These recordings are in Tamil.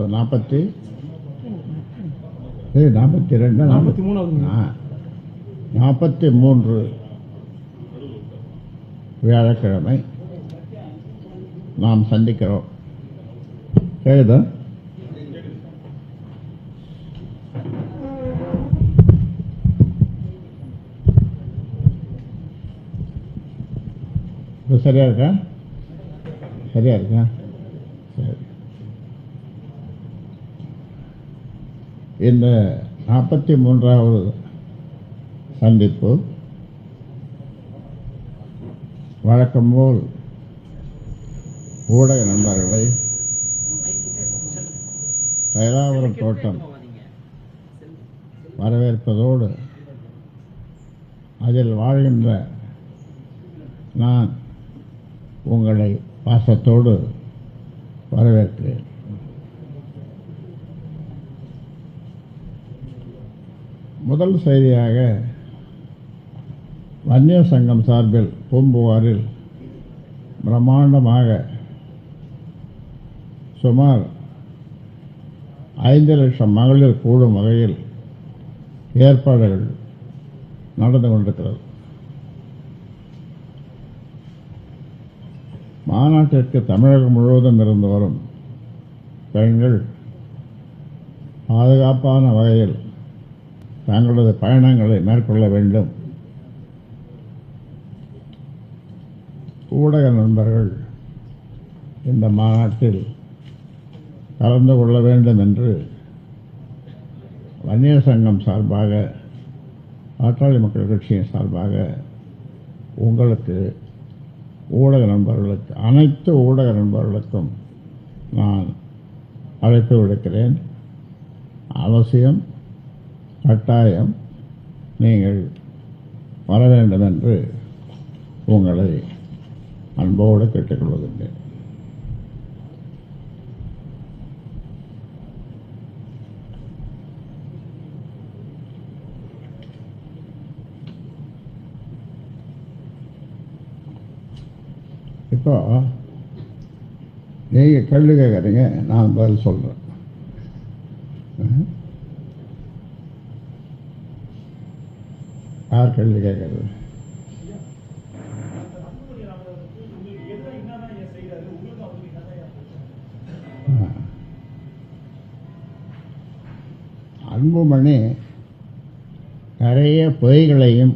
42 43 வியாழக்கிழமை நாம் சந்திக்கிறோம். கேக்குதா? சரியா இருக்கா? சரியா இருக்கா? சரி. இந்த 43வது சந்திப்பு வழக்கம் போல் ஊடக நண்பர்களை தைலாவரம் தோட்டம் வரவேற்பதோடு அதில் வாழ்கின்ற நான் உங்களை பாசத்தோடு வரவேற்கிறேன். முதல் செய்தியாக வன்னியர் சங்கம் சார்பில் பூம்புகாரில் பிரம்மாண்டமாக சுமார் 5 லட்சம் மகளிர் கூடும் வகையில் ஏற்பாடுகள் நடந்து கொண்டிருக்கிறது. மாநாட்டிற்கு தமிழகம் முழுவதும் இருந்து வரும் பெண்கள் பாதுகாப்பான வகையில் தங்களது பயணங்களை மேற்கொள்ள வேண்டும். ஊடக நண்பர்கள் இந்த மாநாட்டில் கலந்து கொள்ள வேண்டும் என்று வன்னியர் சங்கம் சார்பாக, பாட்டாளி மக்கள் கட்சியின் சார்பாக உங்களுக்கு ஊடக நண்பர்களுக்கு, அனைத்து ஊடக நண்பர்களுக்கும் நான் அழைப்பு விடுக்கிறேன். அவசியம், கட்டாயம் நீங்கள் வர வேண்டும் என்று உங்களை அன்போடு கேட்டுக்கொள்வதில்லை. இப்போ நீங்கள் கேள்வி கேட்குறீங்க, நான் பதில் சொல்கிறேன். யார் கேள்வி கேட்கறது? அன்புமணி நிறைய பொய்களையும்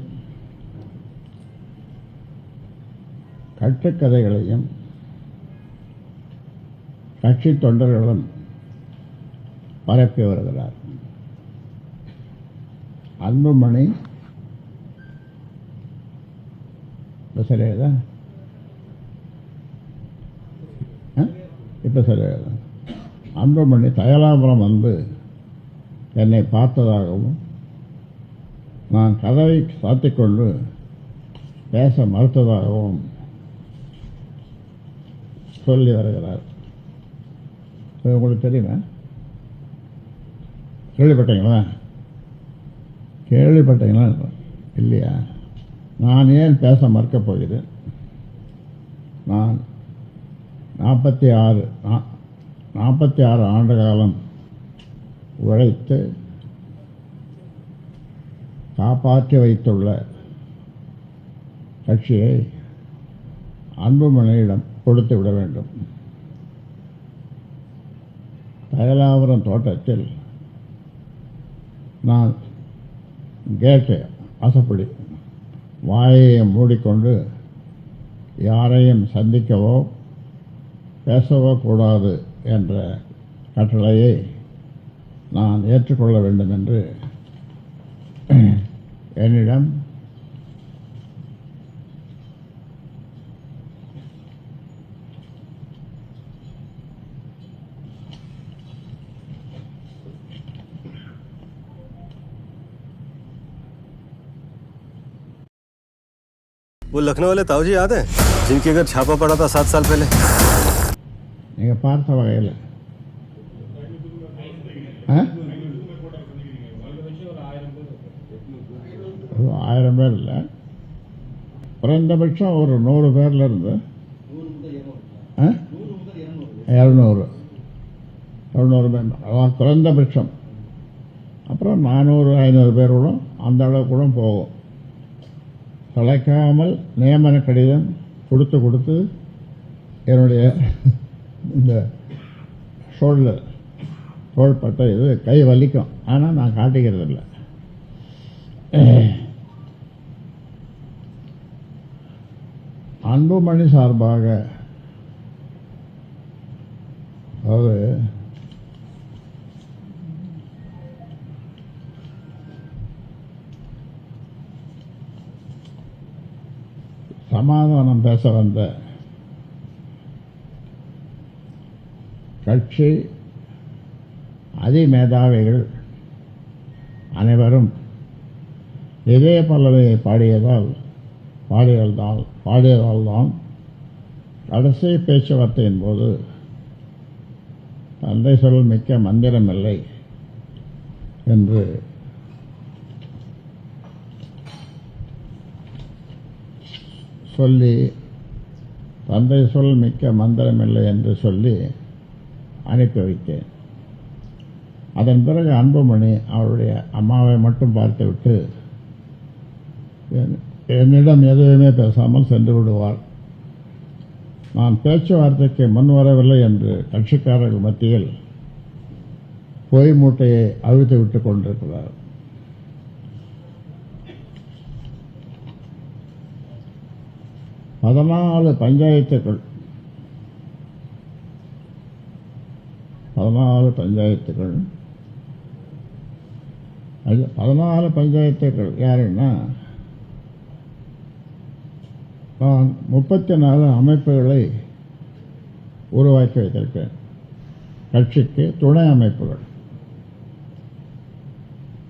கட்டுக்கதைகளையும் கட்சி தொண்டர்களும் பரப்பி வருகிறார். அன்புமணி சரியாதா? இப்போ சரியாதா? அன்புமணி தைலாபுரம் வந்து என்னை பார்த்ததாகவும், நான் கதவை சாத்திக்கொண்டு பேச மறுத்ததாகவும் சொல்லி வருகிறார். உங்களுக்கு தெரியுமா? கேள்விப்பட்டீங்களா? இல்லையா? நான் ஏன் பேச மறுக்கப் போகிறேன்? நான் 46 ஆண்டு காலம் உழைத்து காப்பாற்றி வைத்துள்ள கட்சியை அன்புமணியிடம் கொடுத்து விட வேண்டும். தைலாபுரம் தோட்டத்தில் நான் கேட்டு வாசப்படி வாயை மூடிக்கொண்டு யாரையும் சந்திக்கவோ பேசவோ கூடாது என்ற கட்டளையை நான் ஏற்றுக்கொள்ள வேண்டும் என்று என்னிடம் वो लखनऊ वाले ताऊ जी याद है, जिनके घर छापा पड़ा था 7 साल पहले? நீங்கள் பார்த்த வகையில் ஒரு 1000 பேர் இல்லை, குறைந்தபட்சம் ஒரு 100 பேர்ல இருந்து 200 90 பேர், அதான் குறைந்தபட்சம். அப்புறம் 400-500 பேரோடும் அந்த அளவுக்கு கூட போகும். தொலைக்காமல் நியமன கடிதம் கொடுத்து என்னுடைய இந்த தோள்பட்ட இது கை வலிக்கும். ஆனால் நான் காட்டிக்கிறது இல்லை. அன்புமணி சார்பாக, அதாவது சமாதானம் பேச வந்த கட்சி அதிமேதாவிகள் அனைவரும் இதே பல்லவியை பாடியதால்தான் கடைசி பேச்சுவார்த்தையின் போது தந்தை சொல் மிக்க மந்திரமில்லை என்று சொல்லி, தந்தை சொல் மிக்க மந்திரமில்லை என்று சொல்லி அனுப்பி வைத்தேன். அதன் பிறகு அன்புமணி அவருடைய அம்மாவை மட்டும் பார்த்துவிட்டு என்னிடம் எதுவுமே பேசாமல் சென்று விடுவார். நான் பேச்சுவார்த்தைக்கு முன் வரவில்லை என்று கட்சிக்காரர்கள் மத்தியில் பொய் மூட்டையை அவிழ்த்து விட்டுக் கொண்டிருக்கிறார். பதினாலு பஞ்சாயத்துகள் 14 பஞ்சாயத்துகள் யாருன்னா, நான் 34 அமைப்புகளை உருவாக்கி வைத்திருக்கேன். கட்சிக்கு துணை அமைப்புகள்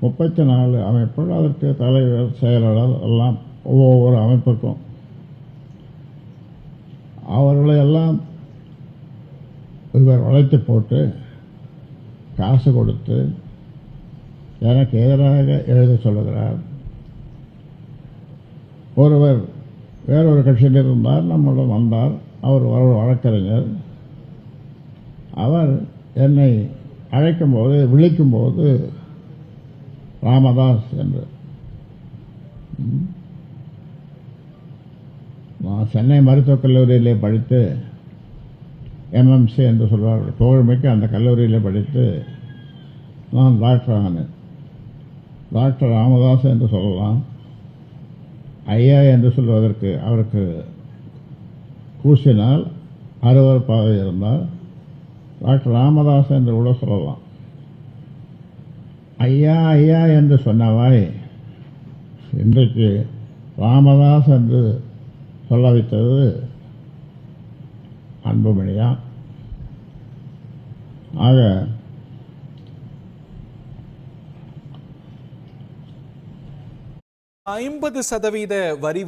34 அமைப்புகள். அதற்கு தலைவர், செயலாளர் எல்லாம் ஒவ்வொரு அமைப்புக்கும் அவர்களை எல்லாம் இவர் உழைத்து போட்டு காசு கொடுத்து எனக்கு எதிராக எழுத சொல்லுகிறார். ஒருவர் வேறொரு கட்சியில் இருந்தார், நம்மளும் வந்தார். அவர் ஒரு வழக்கறிஞர். அவர் என்னை அழைக்கும்போது, விழிக்கும்போது ராமதாஸ் என்று, நான் சென்னை மருத்துவக் கல்லூரியிலே படித்து எம்எம்சி என்று சொல்வார்கள், புகழ்மிக்க அந்த கல்லூரியிலே படித்து நான் டாக்டர் ஆனேன். டாக்டர் ராமதாஸ் என்று சொல்லலாம். ஐயா என்று சொல்வதற்கு அவருக்கு கூசினால் அருவருப்பாக இருந்தால் டாக்டர் ராமதாஸ் என்று கூட சொல்லலாம். ஐயா ஐயா என்று சொன்னவாய் இன்றைக்கு ராமதாஸ் என்று சொல்ல வைத்தது அன்புமணியா. ஆக 50% வரி